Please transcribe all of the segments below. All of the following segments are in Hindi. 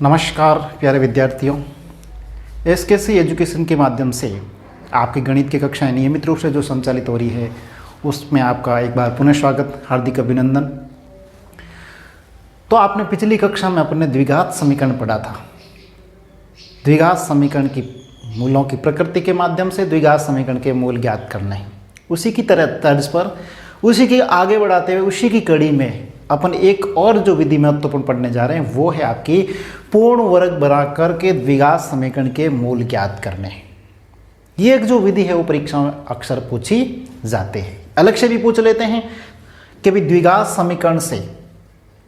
नमस्कार प्यारे विद्यार्थियों, एसकेसी एजुकेशन के माध्यम से आपकी गणित की कक्षाएं नियमित रूप से जो संचालित हो रही है उसमें आपका एक बार पुनः स्वागत, हार्दिक अभिनंदन। तो आपने पिछली कक्षा में अपने द्विघात समीकरण पढ़ा था। द्विघात समीकरण की मूलों की प्रकृति के माध्यम से द्विघात समीकरण के मूल ज्ञात करने हैं। उसी की तरह तर्ज पर उसी की आगे बढ़ाते हुए उसी की कड़ी में अपन एक और जो विधि महत्वपूर्ण पढ़ने जा रहे हैं वो है आपकी पूर्ण वर्ग बनाकर के द्विघात समीकरण के मूल ज्ञात करने। ये एक जो विधि है वो परीक्षा में अक्सर पूछी जाते हैं, अलग से भी पूछ लेते हैं कि भी द्विघात समीकरण से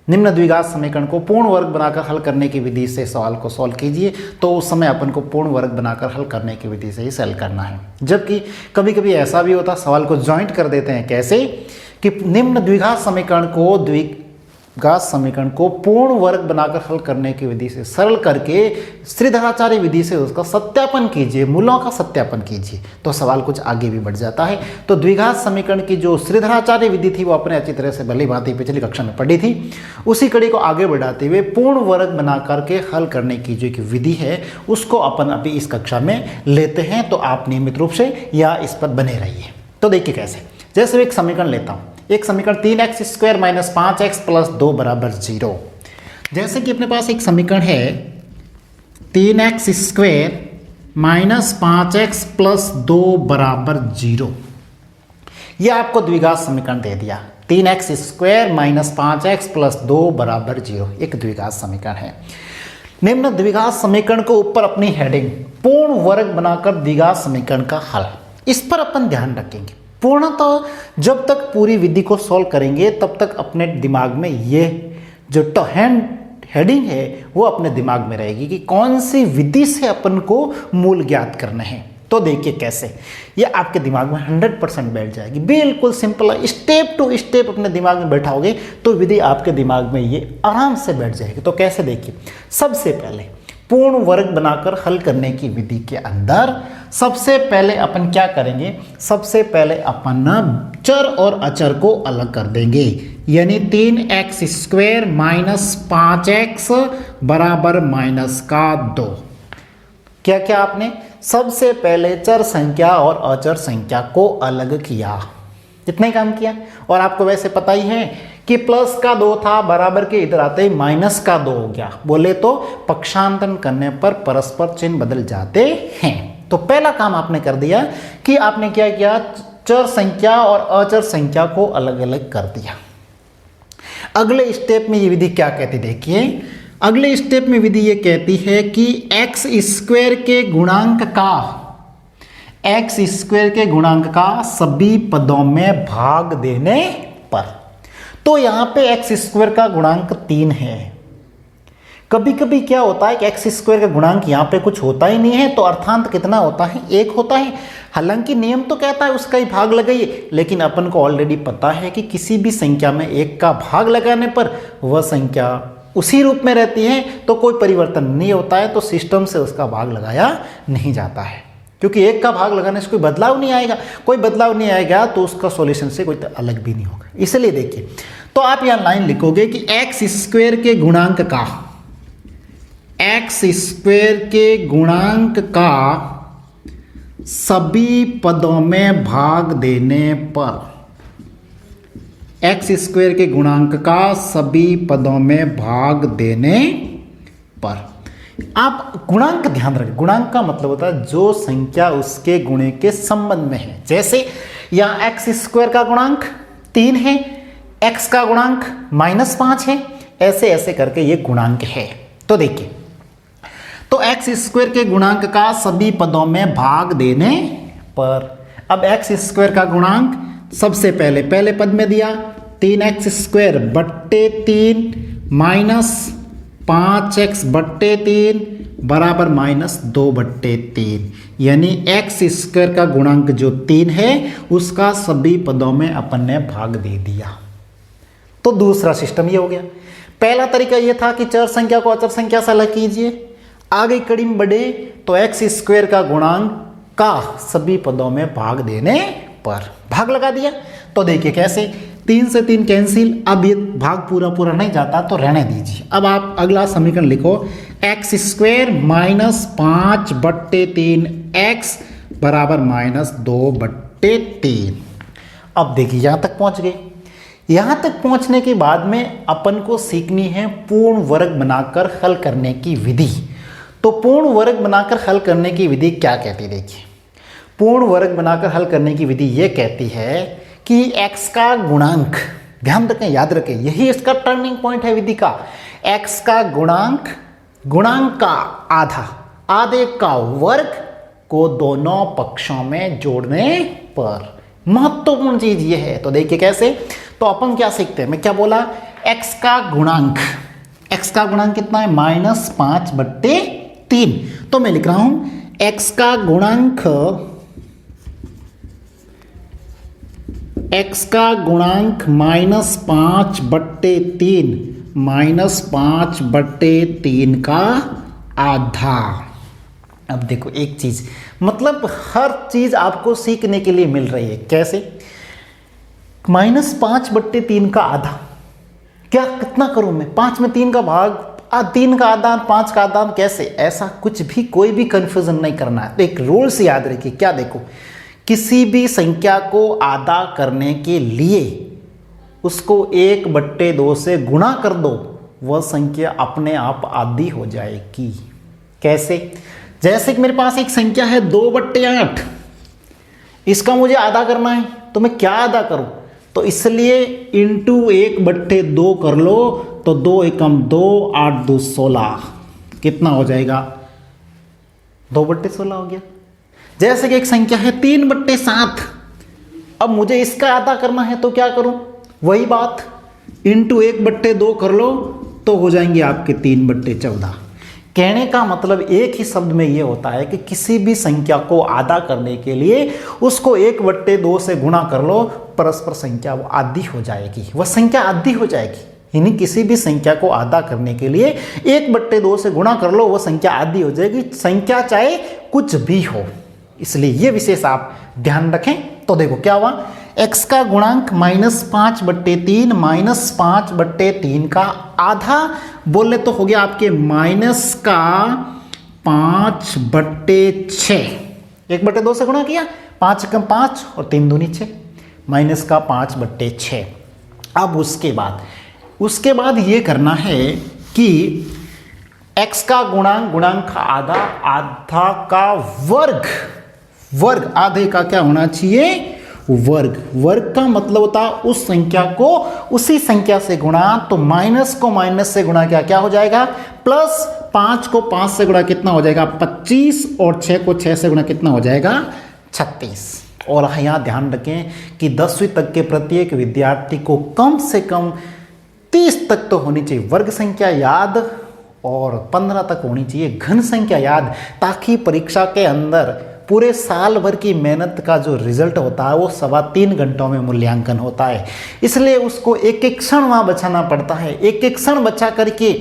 निम्न द्विघात समीकरण को पूर्ण वर्ग बनाकर हल करने की विधि से सवाल को सॉल्व कीजिए। तो उस समय अपन को पूर्ण वर्ग बनाकर हल करने की विधि से ही सॉल्व करना है। जबकि कभी कभी ऐसा भी होता, सवाल को जॉइंट कर देते हैं। कैसे कि निम्न द्विघात समीकरण को पूर्ण वर्ग बनाकर हल करने की विधि से सरल करके श्रीधराचार्य विधि से उसका सत्यापन कीजिए, मूलों का सत्यापन कीजिए, तो सवाल कुछ आगे भी बढ़ जाता है। तो द्विघात समीकरण की जो श्रीधराचार्य विधि थी वो अपने अच्छी तरह से भली भांति पिछली कक्षा में पढ़ी थी। उसी कड़ी को आगे बढ़ाते हुए पूर्ण वर्ग बना करके हल करने की जो एक विधि है उसको अपन अभी इस कक्षा में लेते हैं। तो आप नियमित रूप से या इस पर बने रहिए। तो देखिए कैसे, जैसे एक समीकरण लेता हूँ, एक समीकरण 3x square minus 5x plus 2 बराबर 0। जैसे कि अपने पास एक समीकरण है 3x square minus 5x plus 2 बराबर 0। यह आपको द्विघात समीकरण दे दिया। 3x square minus 5x plus 2 बराबर 0 एक द्विघात समीकरण है। निम्न द्विघात समीकरण को ऊपर अपनी हेडिंग पूर्ण वर्ग बनाकर द्विघात समीकरण का हल, इस पर अपन ध्यान रखेंगे। पूर्णतः जब तक पूरी विधि को सॉल्व करेंगे तब तक अपने दिमाग में ये जो हेडिंग है वो अपने दिमाग में रहेगी कि कौन सी विधि से अपन को मूल ज्ञात करने हैं। तो देखिए कैसे ये आपके दिमाग में 100% बैठ जाएगी। बिल्कुल सिंपल है, स्टेप टू स्टेप अपने दिमाग में बैठाओगे तो विधि आपके दिमाग में ये आराम से बैठ जाएगी। तो कैसे, देखिए सबसे पहले पूर्ण वर्ग बनाकर हल करने की विधि के अंदर सबसे पहले अपन क्या करेंगे, सबसे पहले अपन चर और अचर को अलग कर देंगे। यानी 3x स्क्वायर माइनस 5x बराबर माइनस का 2। क्या क्या आपने सबसे पहले चर संख्या और अचर संख्या को अलग किया, इतना ही काम किया। और आपको वैसे पता ही है कि प्लस का 2 था, बराबर के इधर आते ही माइनस का 2 हो गया। बोले तो पक्षांतरण करने पर परस्पर चिन्ह बदल जाते हैं। तो पहला काम आपने कर दिया कि आपने क्या किया, चर संख्या और अचर संख्या को अलग अलग कर दिया। अगले स्टेप में ये विधि क्या कहती, देखिए अगले स्टेप में विधि ये कहती है कि x स्क्वायर के गुणांक का सभी पदों में भाग देने पर। तो यहां पे x स्क्वायर का गुणांक 3 है। कभी कभी क्या होता है कि x स्क्वायर का गुणांक यहां पे कुछ होता ही नहीं है, तो अर्थांत कितना होता है, 1 होता है। हालांकि नियम तो कहता है उसका ही भाग लगाइए, लेकिन अपन को ऑलरेडी पता है कि किसी भी संख्या में 1 का भाग लगाने पर वह संख्या उसी रूप में रहती है, तो कोई परिवर्तन नहीं होता है। तो सिस्टम से उसका भाग लगाया नहीं जाता है, क्योंकि 1 का भाग लगाने से कोई बदलाव नहीं आएगा। कोई बदलाव नहीं आएगा तो उसका सॉल्यूशन से कोई अलग भी नहीं होगा। इसलिए देखिए, तो आप यहां लाइन लिखोगे कि x स्क्वायर के गुणांक का सभी पदों में भाग देने पर, x स्क्वायर के गुणांक का सभी पदों में भाग देने पर। आप गुणांक ध्यान रखें, गुणांक का मतलब होता है जो संख्या उसके गुणे के संबंध में है। जैसे यहां x स्क्वायर का गुणांक 3 है, x का गुणांक -5 है, ऐसे ऐसे करके ये गुणांक है। तो देखिए, तो x स्क्वायर के गुणांक का सभी पदों में भाग देने पर, अब x स्क्वायर का गुणांक सबसे पहले पद में दिया 3x स्क्वायर बट्टे 3 माइनस 5x बट्टे 3 बराबर -2 बट्टे 3। यानी x स्क्वायर का गुणांक जो 3 है उसका सभी पदों में अपन ने भाग दे दिया। तो दूसरा सिस्टम ये हो गया। पहला तरीका ये था कि चर संख्या को अचर संख्या से अलग कीजिए। आगे कड़ी में बढ़े तो x स्क्वायर का गुणांक का सभी पदों में भाग देने पर भाग लगा दिया। तो देखिए कैसे, 3 से 3 कैंसिल। अब ये भाग पूरा पूरा नहीं जाता तो रहने दीजिए। अब आप अगला समीकरण लिखो, एक्स स्क्वायर माइनस 5/3 एक्स बराबर -2/3। अब देखिए यहाँ तक पहुँच गए। यहाँ तक पहुँचने के बाद में अपन को सीखनी है पूर्ण वर्ग बनाकर हल करने की विधि। तो पूर्ण वर्ग बनाकर हल करने की विधि क्या कहती है? देखिए, पूर्ण वर्ग बनाकर हल करने की विधि ये कहती है कि x का गुणांक, ध्यान रखें, याद रखें, यही इसका टर्निंग पॉइंट है विधि का। x का गुणांक, गुणांक का आधा, आधे का वर्ग को दोनों पक्षों में जोड़ने पर। महत्वपूर्ण चीज ये है। तो देखिए कैसे, तो अपन क्या सीखते हैं, मैं क्या बोला, x का गुणांक, x का गुणांक कितना है, -5/3। तो मैं लिख रहा हूं x का गुणांक, x का गुणांक -5/3, -5/3 का आधा। अब देखो एक चीज, मतलब हर चीज आपको सीखने के लिए मिल रही है। कैसे? -5/3 का आधा, क्या कितना करूं मैं, 5 में 3 का भाग, 3 का आधा, 5 का आधा, कैसे? ऐसा कुछ भी, कोई भी कंफ्यूजन नहीं करना है। तो एक रूल से याद रखिए, क्या देखो, किसी भी संख्या को आधा करने के लिए उसको 1/2 से गुणा कर दो, वह संख्या अपने आप आधी हो जाएगी। कैसे? जैसे कि मेरे पास एक संख्या है 2/8, इसका मुझे आधा करना है, तो मैं क्या आधा करूं? तो इसलिए इंटू 1/2 कर लो, तो 2 एकम 2, 8 2 16, कितना हो जाएगा, 2/16 हो गया। जैसे कि एक संख्या है 3/7, अब मुझे इसका आधा करना है, तो क्या करूं? वही बात, इंटू 1/2 कर लो, तो हो जाएंगे आपके 3/14। कहने का मतलब एक ही शब्द में यह होता है कि किसी भी संख्या को आधा करने के लिए उसको 1/2 से गुणा कर लो, परस्पर संख्या वो आधी हो जाएगी, वह संख्या आधी हो जाएगी। यानी किसी भी संख्या को आधा करने के लिए 1/2 से गुणा कर लो, वह संख्या आधी हो जाएगी, संख्या चाहे कुछ भी हो। इसलिए यह विशेष आप ध्यान रखें। तो देखो क्या हुआ, x का गुणांक -5/3, -5/3 का आधा बोले तो हो गया आपके -5/6। 1/2 से गुणा किया, 5 एकम 5 और 3 दूनी 6, -5/6। अब उसके बाद ये करना है कि x का गुणांक, गुणांक का आधा, आधा का वर्ग, वर्ग आधे का क्या होना चाहिए, वर्ग। वर्ग का मतलब होता है उस संख्या को उसी संख्या से गुणा, तो माइनस को माइनस से गुणा किया, क्या हो जाएगा, प्लस। 5 को 5 से गुणा कितना हो जाएगा, 25, और 6 को 6 से गुणा कितना हो जाएगा, 36। और यहाँ ध्यान रखें कि 10वीं तक के प्रत्येक विद्यार्थी को कम से कम 30 तक तो होनी चाहिए वर्ग संख्या याद, और 15 तक होनी चाहिए घन संख्या याद, ताकि परीक्षा के अंदर पूरे साल भर की मेहनत का जो रिजल्ट होता है वो 3.25 घंटों में मूल्यांकन होता है। इसलिए उसको एक एक क्षण वहाँ बचाना पड़ता है, एक एक क्षण बचा करके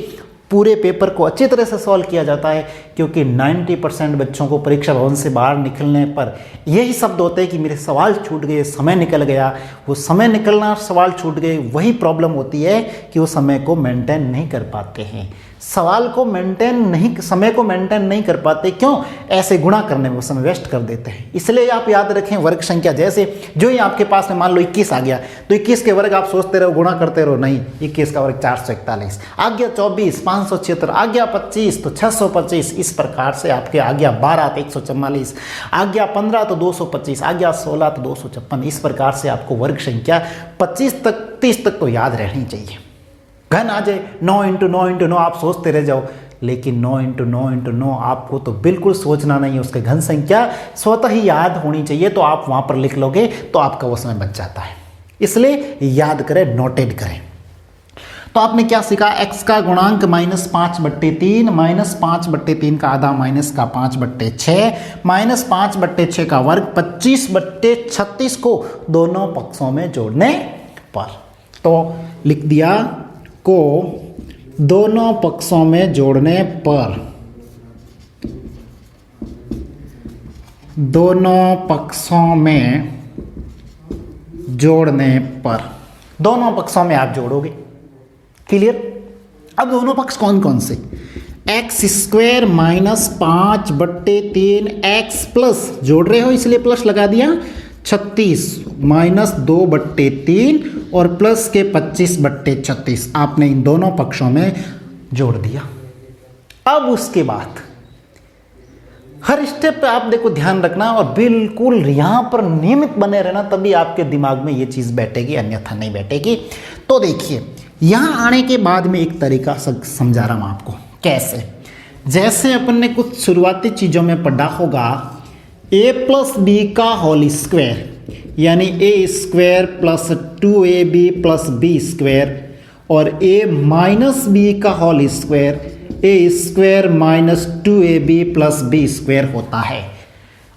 पूरे पेपर को अच्छी तरह से सॉल्व किया जाता है, क्योंकि 90% बच्चों को परीक्षा भवन से बाहर निकलने पर यही शब्द होते हैं कि मेरे सवाल छूट गए, समय निकल गया। वो समय निकलना, सवाल छूट गए, वही प्रॉब्लम होती है कि वो समय को मेंटेन नहीं कर पाते हैं, सवाल को मेंटेन नहीं, समय को मेंटेन नहीं कर पाते। क्यों? ऐसे गुणा करने में वो समय वेस्ट कर देते हैं। इसलिए आप याद रखें वर्ग संख्या, जैसे जो ही आपके पास में मान लो 21 आ गया, तो 21 के वर्ग आप सोचते रहो, गुणा करते रहो, नहीं, 21 का वर्ग 441, आ गया 24, 576, आ गया 25 तो 625, इस प्रकार से आपके आ गया 12 तो 144, आ गया 15 तो 225, आ गया 16 तो 256। इस प्रकार से आपको वर्ग संख्या 25 तक 30 तक तो याद रहनी चाहिए। घन आ जाए 9 × 9 × 9 आप सोचते रह जाओ, लेकिन 9 × 9 × 9 आपको तो बिल्कुल सोचना नहीं है, उसके घन संख्या स्वतः ही याद होनी चाहिए। तो आप वहां पर लिख लोगे तो आपका वो समय बच जाता है। इसलिए याद करें, नोटेड करें। तो आपने क्या सीखा, x का गुणांक -5/3, -5/3 का आधा माइनस का 5/6, -5/6 का वर्ग 25/36 को दोनों पक्षों में जोड़ने पर। तो लिख दिया को दोनों पक्षों में जोड़ने पर, दोनों पक्षों में जोड़ने पर। दोनों पक्षों में आप जोड़ोगे। क्लियर? अब दोनों पक्ष कौन कौन से? X square minus 5/3 x plus, जोड़ रहे हो इसलिए प्लस लगा दिया, 36 माइनस 2/3 और प्लस के 25/36 आपने इन दोनों पक्षों में जोड़ दिया। अब उसके बाद हर स्टेप पे आप देखो ध्यान रखना और बिल्कुल यहाँ पर नियमित बने रहना, तभी आपके दिमाग में ये चीज़ बैठेगी, अन्यथा नहीं बैठेगी। तो देखिए यहाँ आने के बाद में एक तरीका समझा रहा हूँ आपको। कैसे? जैसे अपन ने कुछ शुरुआती चीज़ों में पढ़ा होगा a प्लस बी का होल स्क्वायर यानी a square plus 2ab plus B square और a माइनस बी का whole square a square minus 2ab plus B square होता है।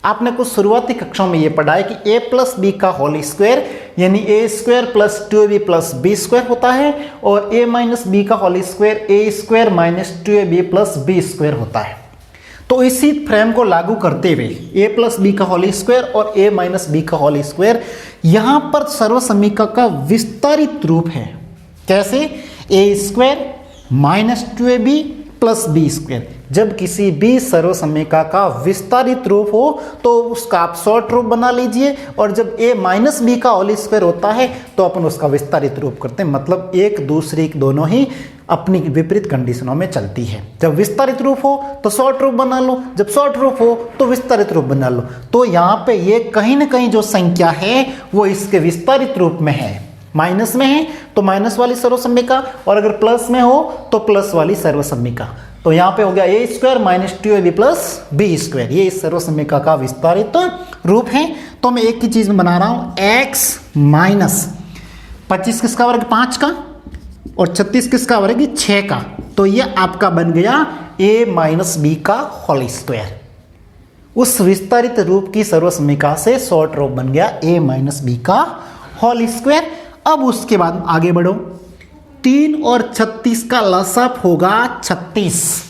आपने कुछ शुरुआती कक्षाओं में ये पढ़ा है कि a प्लस बी का होल स्क्वायर यानी a square plus 2ab plus B square होता है और a माइनस बी का whole square a square minus 2ab plus B square होता है। तो इसी फ्रेम को लागू करते हुए a प्लस बी का होल स्क्वायर और a माइनस बी का होल स्क्वायर यहाँ पर सर्वसमीकरण का विस्तारित रूप है। कैसे? a square minus 2ab plus B square. जब किसी भी सर्वसमीकरण का विस्तारित रूप हो तो उसका आप शॉर्ट रूप बना लीजिए, और जब a माइनस बी का होल स्क्वायर होता है तो अपन उसका विस्तारित रूप करते हैं। मतलब एक दूसरी दोनों ही अपनी विपरीत कंडीशनों में चलती है। जब विस्तारित रूप हो तो शॉर्ट रूप बना लो, जब शॉर्ट रूप हो तो विस्तारित रूप बना लो। तो यहाँ पे ये कहीं ना कहीं जो संख्या है वो इसके विस्तारित रूप में है। माइनस में है तो माइनस वाली सर्वसमीकरण, और अगर प्लस में हो तो प्लस वाली सर्वसमीकरण। तो यहाँ पे हो गया a square minus 2ab plus B square, ये इस सर्वसमीकरण का विस्तारित रूप है। तो मैं एक ही चीज में बना रहा हूं, x माइनस 25 किसका वर्ग 5 का और 36 किसका वर्ग 6 का। तो ये आपका बन गया a माइनस बी का होल स्क्वायर। उस विस्तारित रूप की सर्वसमीकरण से शॉर्ट रूप बन गया a माइनस बी का होल स्क्वायर। अब उसके बाद आगे बढ़ो, 3 और 36 का लसाप होगा 36।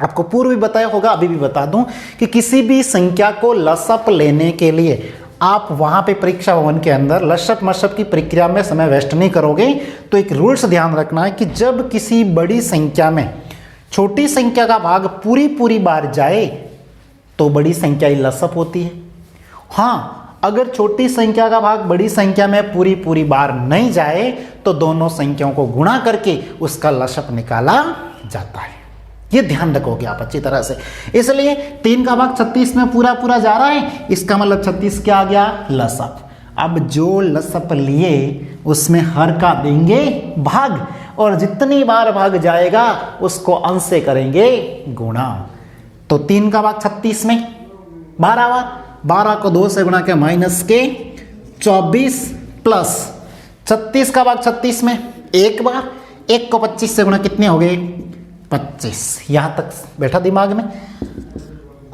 आपको पूर्व भी बताया होगा, अभी भी बता दूं कि किसी भी संख्या को लसाप लेने के लिए आप वहां पे परीक्षा भवन के अंदर लसप मसप की प्रक्रिया में समय वेस्ट नहीं करोगे। तो एक रूल्स ध्यान रखना है कि जब किसी बड़ी संख्या में छोटी संख्या का भाग पूरी बार जाए तो बड़ी संख्या ही लसप होती है। हाँ, अगर छोटी संख्या का भाग बड़ी संख्या में पूरी बार नहीं जाए तो दोनों संख्याओं को गुणा करके उसका लसप निकाला जाता है। ये ध्यान रखोगे आप अच्छी तरह से। इसलिए 3 का भाग 36 में पूरा जा रहा है, इसका मतलब 36 क्या आ गया? लसप। अब जो लसप लिए उसमें हर का देंगे भाग, और जितनी बार भाग जाएगा उसको अंश से करेंगे गुणा। तो 3 का भाग 36 में 12 बार, 12 को 2 से गुणा के माइनस के 24 प्लस 36 का भाग 36 में 1 बार, 1 को 25 से गुणा कितने हो गए? 25। यहां तक बैठा दिमाग में।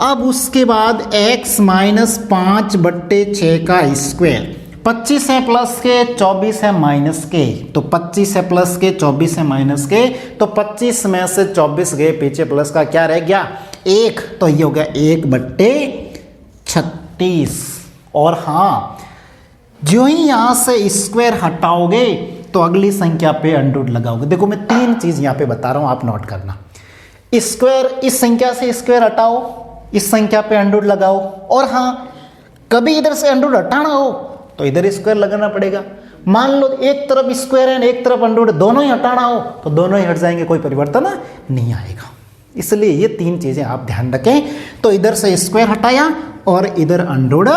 अब उसके बाद x माइनस 5/6 का स्क्वायर, 25 है प्लस के 24 है माइनस के, तो 25 है प्लस के 24 है माइनस के, तो 25 में से 24 गए पीछे, प्लस का क्या रह गया? 1। तो ये हो गया 1/36। और हाँ, जो ही यहां से स्क्वायर हटाओगे तो अगली संख्या पे अंडर लगाओगे। देखो मैं 3 चीज यहां पे बता रहा हूं, आप नोट करना। स्क्वायर, इस संख्या से स्क्वायर हटाओ, इस संख्या पे अंडर लगाओ, और हाँ कभी इधर से अंडर हटाना हो तो इधर स्क्वायर लगाना पड़ेगा। मान लो एक तरफ स्क्वायर है एक तरफ अंडर, दोनों ही हटाना हो तो दोनों ही हट जाएंगे, कोई परिवर्तन नहीं आएगा। इसलिए ये 3 चीजें आप ध्यान रखें। तो इधर से स्क्वायर हटाया और इधर अंडर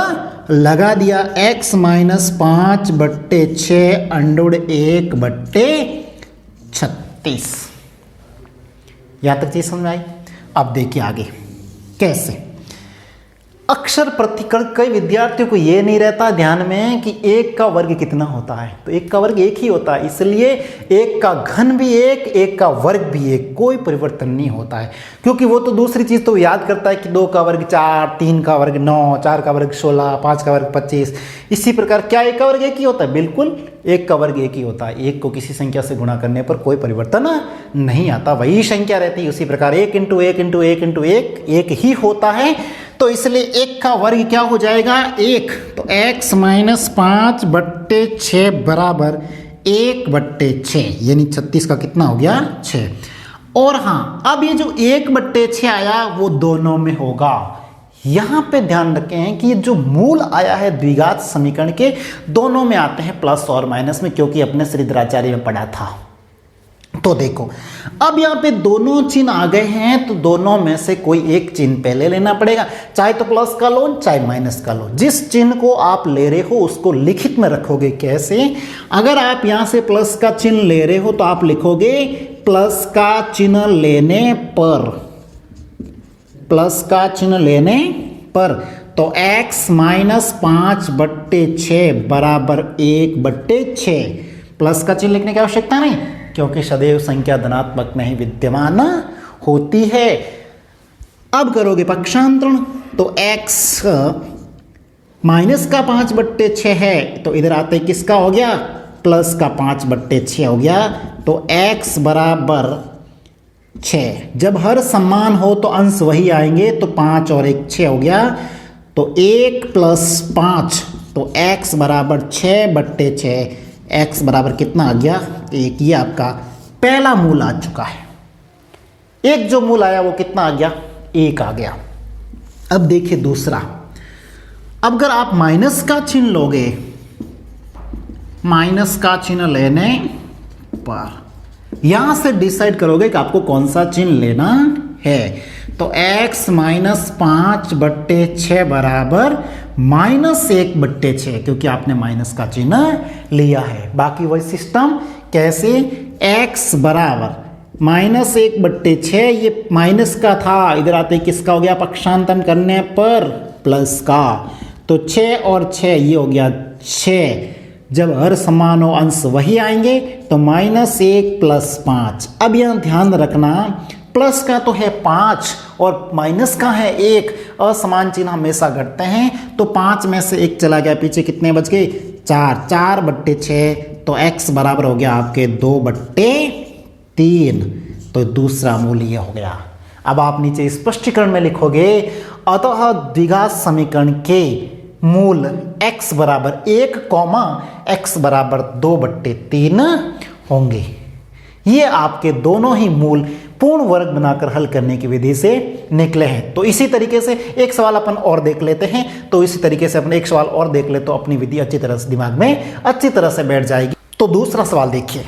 लगा दिया, x माइनस 5/6 अंडर 1/36। यहां तक चीज समझ में आई? अब देखिए आगे कैसे। अक्षर प्रतिकरण, कई विद्यार्थियों को यह नहीं रहता ध्यान में कि 1 का वर्ग कितना होता है। तो 1 का वर्ग 1 ही होता है, इसलिए 1 का घन भी 1, 1 का वर्ग भी 1, कोई परिवर्तन नहीं होता है। क्योंकि वो तो दूसरी चीज तो याद करता है कि 2 का वर्ग 4, 3 का वर्ग 9, 4 का वर्ग 16, 5 का वर्ग 25। इसी प्रकार क्या 1 का वर्ग 1 ही होता है? बिल्कुल 1 का वर्ग 1 ही होता है। 1 को किसी संख्या से गुणा करने पर कोई परिवर्तन नहीं आता, वही संख्या रहती है। उसी प्रकार 1 × 1 × 1 × 1 1 ही होता है। तो इसलिए 1 का वर्ग क्या हो जाएगा 1, तो x माइनस 5/6 बराबर 1/6, यानी 36 का कितना हो गया 6। और हाँ, अब ये जो 1/6 आया वो दोनों में होगा। यहाँ पे ध्यान रखें कि जो मूल आया है द्विघात समीकरण के, दोनों में आते हैं प्लस और माइनस में, क्योंकि अपने श्रीधराचार्य में पढ़ा था। तो देखो अब यहाँ पे दोनों चिन्ह आ गए हैं, तो दोनों में से कोई एक चिन्ह पहले लेना पड़ेगा, चाहे तो प्लस का लो चाहे माइनस का लो। जिस चिन्ह को आप ले रहे हो उसको लिखित में रखोगे। कैसे? अगर आप यहाँ से प्लस का चिन्ह ले रहे हो तो आप लिखोगे प्लस का चिन्ह लेने पर, प्लस का चिन्ह लेने पर, तो x माइनस 5/6 बराबर 1/6। प्लस का चिन्ह लिखने की आवश्यकता नहीं, क्योंकि सदैव संख्या धनात्मक में ही विद्यमान होती है। अब करोगे पक्षांतरण, तो x माइनस का 5/6 है, तो इधर आते किसका हो गया प्लस का 5/6 हो गया, तो x बराबर 6। जब हर समान हो तो अंश वही आएंगे, तो 5 और 1 6 हो गया, तो 1 + 5, तो x बराबर 6/6। x बराबर कितना आ गया 1। ये आपका पहला मूल आ चुका है। एक जो मूल आया वो कितना आ गया 1 आ गया। अब देखिए दूसरा, अगर आप माइनस का चिन्ह लोगे, माइनस का चिन्ह लेने पर यहां से डिसाइड करोगे कि आपको कौन सा चिन्ह लेना है, तो x माइनस 5/6 बराबर -1/6, क्योंकि आपने माइनस का चिन्ह लिया है। बाकी वही सिस्टम। कैसे? x बराबर -1/6, ये माइनस का था, इधर आते किसका हो गया पक्षांतरण करने पर प्लस का, तो 6 और 6 ये हो गया 6। जब हर समान हो अंश वही आएंगे, तो -1 + 5। अब यहां ध्यान रखना, प्लस का तो है 5 और माइनस का है 1, असमान चिन्ह हमेशा घटते हैं, तो 5 में से 1 चला गया, पीछे कितने बच गए 4, 4/6, तो x बराबर हो गया आपके 2/3। तो दूसरा मूल ये हो गया। अब आप नीचे स्पष्टीकरण में लिखोगे, अतः द्विघात समीकरण के मूल x बराबर 1, x बराबर 2/3 होंगे। ये आपके दोनों ही मूल पूर्ण वर्ग बनाकर हल करने की विधि से निकले हैं। तो इसी तरीके से एक सवाल अपन और देख लेते हैं। तो इसी तरीके से अपन एक सवाल और देख ले तो अपनी विधि अच्छी तरह से दिमाग में अच्छी तरह से बैठ जाएगी। तो दूसरा सवाल देखिए,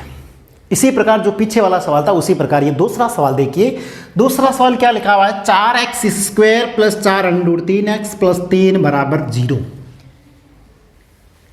इसी प्रकार जो पीछे वाला सवाल था उसी प्रकार ये दूसरा सवाल देखिए। दूसरा सवाल क्या लिखा हुआ है, 4x² + 4√3x + 3 = 0।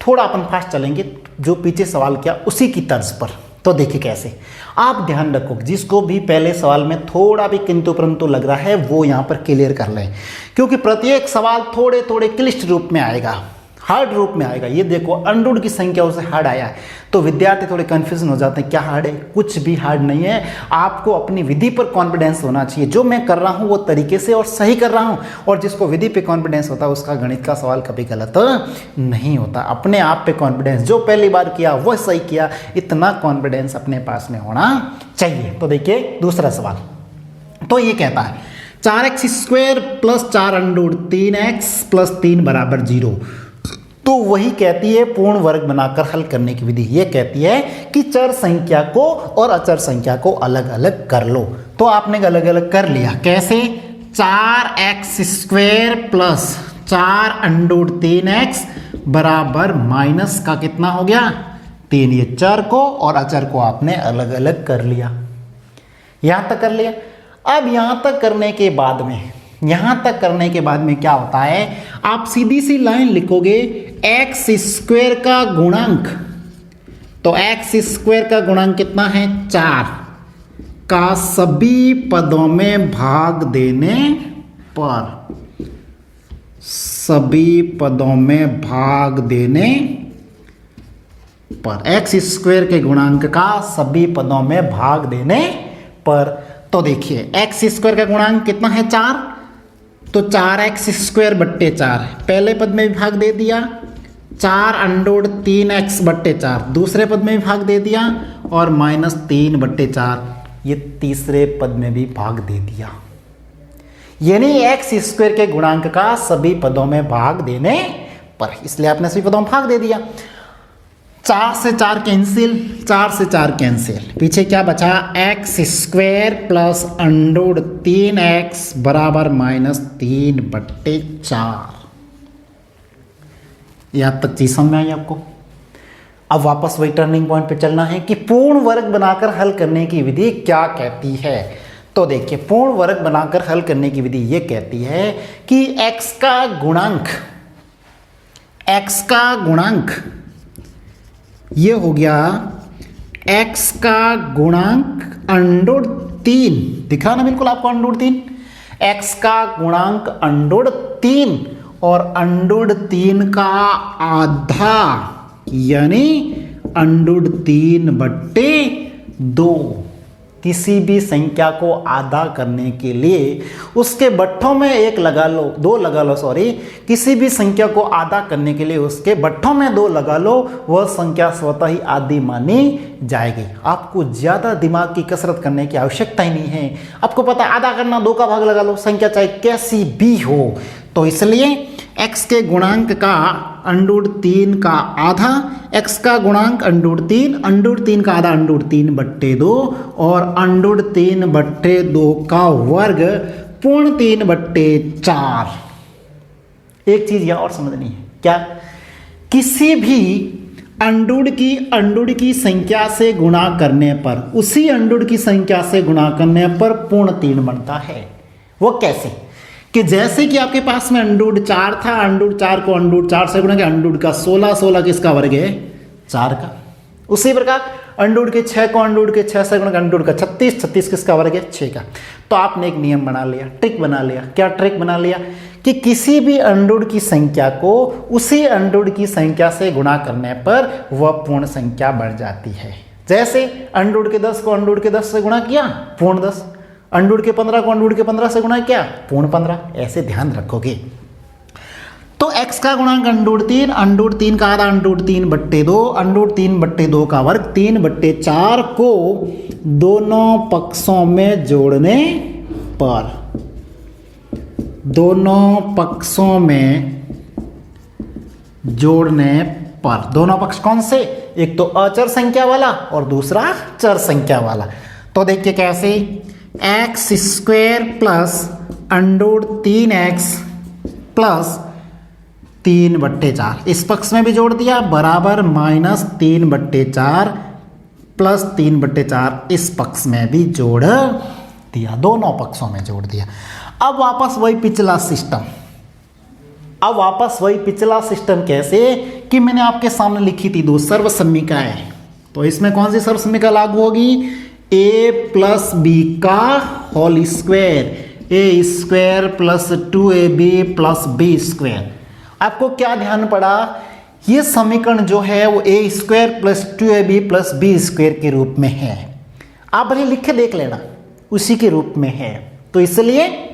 थोड़ा अपन फास्ट चलेंगे, जो पीछे सवाल किया उसी की तर्ज पर। तो देखिए कैसे, आप ध्यान रखो, जिसको भी पहले सवाल में थोड़ा भी किंतु परंतु लग रहा है वो यहाँ पर क्लियर कर लें, क्योंकि प्रत्येक सवाल थोड़े थोड़े क्लिष्ट रूप में आएगा, हार्ड रूप में आएगा। ये देखो अंडूड की संख्या से हार्ड आया है, तो विद्यार्थी थोड़े कंफ्यूजन हो जाते हैं, क्या हार्ड है? कुछ भी हार्ड नहीं है। आपको अपनी विधि पर कॉन्फिडेंस होना चाहिए। जो मैं कर रहा हूँ वो तरीके से और सही कर रहा हूँ, और जिसको विधि पे कॉन्फिडेंस होता है उसका गणित का सवाल कभी गलत नहीं होता। अपने आप पे कॉन्फिडेंस, जो पहली बार किया वो सही किया, इतना कॉन्फिडेंस अपने पास में होना चाहिए। तो देखिए दूसरा सवाल, तो ये कहता है 4x² + 4√3x + 3 = 0। तो वही कहती है पूर्ण वर्ग बनाकर हल करने की विधि। ये कहती है कि चर संख्या को और अचर संख्या को अलग अलग कर लो। तो आपने अलग अलग कर लिया। कैसे? 4x² + 4√3x बराबर माइनस का कितना हो गया 3। ये चर को और अचर को आपने अलग अलग कर लिया। यहां तक कर लिया। अब यहां तक करने के बाद में क्या होता है, आप सीधी सी लाइन लिखोगे, x² का गुणांक, तो x² का गुणांक कितना है 4 का सभी पदों में भाग देने पर, सभी पदों में भाग देने पर, x² के गुणांक का सभी पदों में भाग देने पर। तो देखिए x² का गुणांक कितना है 4, तो 4x²/4 पहले पद में भी भाग दे दिया, 4√3x/4 दूसरे पद में भी भाग दे दिया, और -3/4 ये तीसरे पद में भी भाग दे दिया। यानी एक्स स्क्वायर के गुणांक का सभी पदों में भाग देने पर, इसलिए आपने सभी पदों में भाग दे दिया। 4 से 4 कैंसिल, 4 से 4 कैंसिल, पीछे क्या बचा, x square plus under 3x बराबर -3/4। यहाँ तक चीज समझ में आई आपको। अब वापस वही टर्निंग पॉइंट पे चलना है कि पूर्ण वर्ग बनाकर हल करने की विधि क्या कहती है। तो देखिए, पूर्ण वर्ग बनाकर हल करने की विधि ये कहती है कि x का गुणांक ये हो गया x का गुणांक अंडर 3, दिखा ना बिल्कुल आपको अंडर 3, x का गुणांक अंडर 3 और अंडर 3 का आधा यानी अंडर 3/2। किसी भी संख्या को आधा करने के लिए उसके बट्ठों में 1 लगा लो, 2 लगा लो, सॉरी, किसी भी संख्या को आधा करने के लिए उसके बट्ठों में 2 लगा लो, वह संख्या स्वतः ही आधी मानी जाएगी। आपको ज़्यादा दिमाग की कसरत करने की आवश्यकता ही नहीं है। आपको पता आधा करना, 2 का भाग लगा लो, संख्या चाहे कैसी भी हो। तो इसलिए x के गुणांक का अंडर 3 का आधा, x का गुणांक अंडर 3 का आधा अंडर 3/2 और अंडर 3/2 का वर्ग पूर्ण 3/4। एक चीज यहां और समझनी है, क्या, किसी भी अंडर की संख्या से गुणा करने पर, उसी अंडर की संख्या से गुणा करने पर पूर्ण 3 बनता है। वो कैसे, कि जैसे कि आपके पास में अंडर 4 था, अंडर 4 को अंडर 4 से गुणा किया, अंडर का 16 किसका वर्ग है, 4 का। उसी प्रकार अंडर के 6 को अंडर के 6 से गुणा किया, अंडर का 36 किसका वर्ग है, 6 का। तो आपने एक नियम बना लिया, ट्रिक बना लिया। क्या ट्रिक बना लिया, कि किसी भी अंडर की संख्या को उसी अंडर की संख्या से गुणा करने पर वह पूर्ण संख्या बढ़ जाती है। जैसे अंडर के 10 को अंडर के 10 से गुणा किया, पूर्ण 10, अंडर के 15 को अंडर के 15 से गुणा किया, पूर्ण 15। ऐसे ध्यान रखोगे। तो x का गुणांक अंडर 3 का आधा अंडर 3/2, अंडर 3/2 का वर्ग 3/4 को दोनों पक्षों में जोड़ने पर, दोनों पक्षों में जोड़ने पर, दोनों पक्ष कौन से, एक तो अचर संख्या वाला और दूसरा चर संख्या वाला। तो देखिए कैसे, x square plus under 3x plus 3/4, इस पक्ष में भी जोड़ दिया, बराबर -3/4 प्लस 3/4 इस पक्ष में भी जोड़ दिया, दोनों पक्षों में जोड़ दिया। अब वापस वही पिछला सिस्टम, कैसे, कि मैंने आपके सामने लिखी थी 2 सर्वसम्मिकाएं। तो इसमें कौन सी सर्वसम्मिका लागू होगी, a प्लस बी का whole square, a² plus 2ab plus b²। आपको क्या ध्यान पड़ा, ये समीकरण जो है वो a² plus 2ab plus b² के रूप में है। आप भले लिख के देख लेना, उसी के रूप में है। तो इसलिए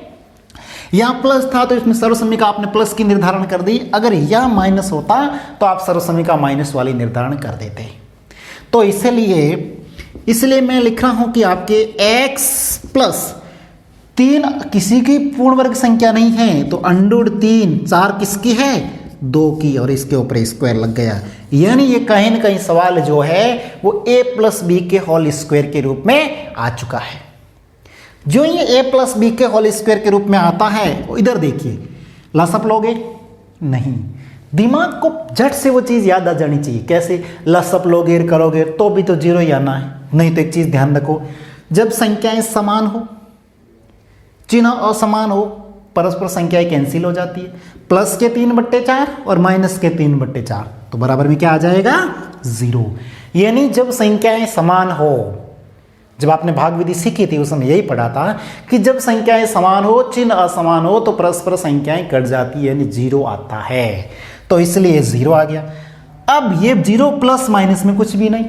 यहां प्लस था तो इसमें सर्वसम्मिका आपने प्लस की निर्धारण कर दी। अगर यह माइनस होता तो आप सर्वसम्मिका माइनस वाली निर्धारण कर देते। तो इसलिए मैं लिख रहा हूं कि आपके x प्लस 3 किसी की पूर्ण वर्ग संख्या नहीं है, तो अंडर 3 4 किसकी है, 2 की, और इसके ऊपर स्क्वायर लग गया। यानी ये कहीं ना कहीं सवाल जो है वो a प्लस बी के होल स्क्वायर के रूप में आ चुका है। जो ये a प्लस बी के होल स्क्वायर के रूप में आता है, वो इधर देखिए, लसअप लोगे नहीं, दिमाग को झट से वो चीज़ याद आ जानी चाहिए। कैसे, लसअप लोगे करोगे तो भी तो 0 ही आना है। नहीं तो एक चीज़ ध्यान रखो, जब संख्याएं समान हो, चिन्ह असमान हो, परस्पर संख्याएं कैंसिल हो जाती है। प्लस के 3/4 और माइनस के 3/4, तो बराबर में क्या आ जाएगा, 0। यानी जब संख्याएं समान हो, जब आपने भाग विधि सीखी थी उस समय यही पढ़ा था कि जब संख्याएं समान हो, चिन्ह असमान हो, तो परस्पर संख्याएं कट जाती है, यानी 0 आता है। तो इसलिए 0 आ गया। अब ये 0 प्लस माइनस में कुछ भी नहीं,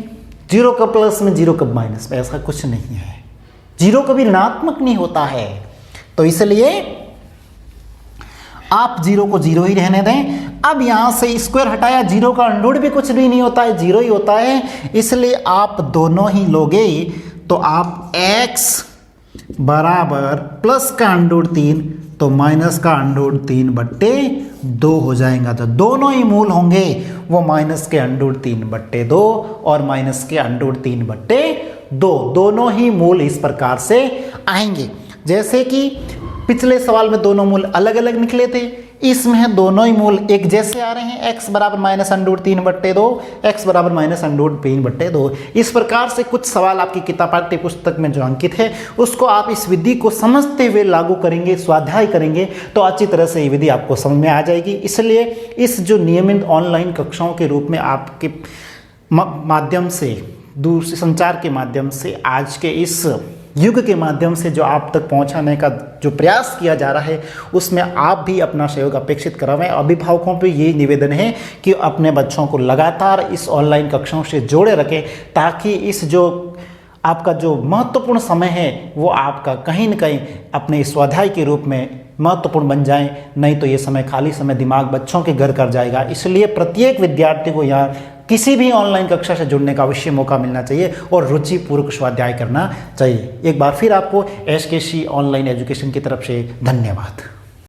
0 कब प्लस में 0 कब माइनस में, ऐसा कुछ नहीं है। 0 कभी ऋणात्मक नहीं होता है। तो इसलिए आप 0 को 0 ही रहने दें। अब यहां से स्क्वायर हटाया, 0 का अंडर भी कुछ भी नहीं होता है, 0 ही होता है। इसलिए आप दोनों ही लोगे, तो आप x बराबर प्लस का √3 तो माइनस का √3/2 हो जाएगा। तो दोनों ही मूल होंगे वो माइनस के √3/2 और माइनस के √3/2, दोनों ही मूल इस प्रकार से आएंगे। जैसे कि पिछले सवाल में दोनों मूल अलग अलग निकले थे, इसमें दोनों ही मूल एक जैसे आ रहे हैं, x बराबर माइनस √3/2, x बराबर माइनस √3/2। इस प्रकार से कुछ सवाल आपकी किताब पाठ्य पुस्तक में जो अंकित है उसको आप इस विधि को समझते हुए लागू करेंगे, स्वाध्याय करेंगे तो अच्छी तरह से ये विधि आपको समझ में आ जाएगी। इसलिए इस जो नियमित ऑनलाइन कक्षाओं के रूप में आपके माध्यम से, दूरसंचार संचार के माध्यम से, आज के इस युग के माध्यम से जो आप तक पहुंचाने का जो प्रयास किया जा रहा है उसमें आप भी अपना सहयोग अपेक्षित करवाएं। अभिभावकों पे ये निवेदन है कि अपने बच्चों को लगातार इस ऑनलाइन कक्षाओं से जोड़े रखें ताकि इस जो आपका जो महत्वपूर्ण समय है वो आपका कहीं न कहीं अपने स्वाध्याय के रूप में महत्वपूर्ण बन जाए, नहीं तो ये समय खाली समय दिमाग बच्चों के घर कर जाएगा। इसलिए प्रत्येक विद्यार्थी को यहाँ किसी भी ऑनलाइन कक्षा से जुड़ने का अवश्य मौका मिलना चाहिए और रुचिपूर्वक स्वाध्याय करना चाहिए। एक बार फिर आपको SKC ऑनलाइन एजुकेशन की तरफ से धन्यवाद।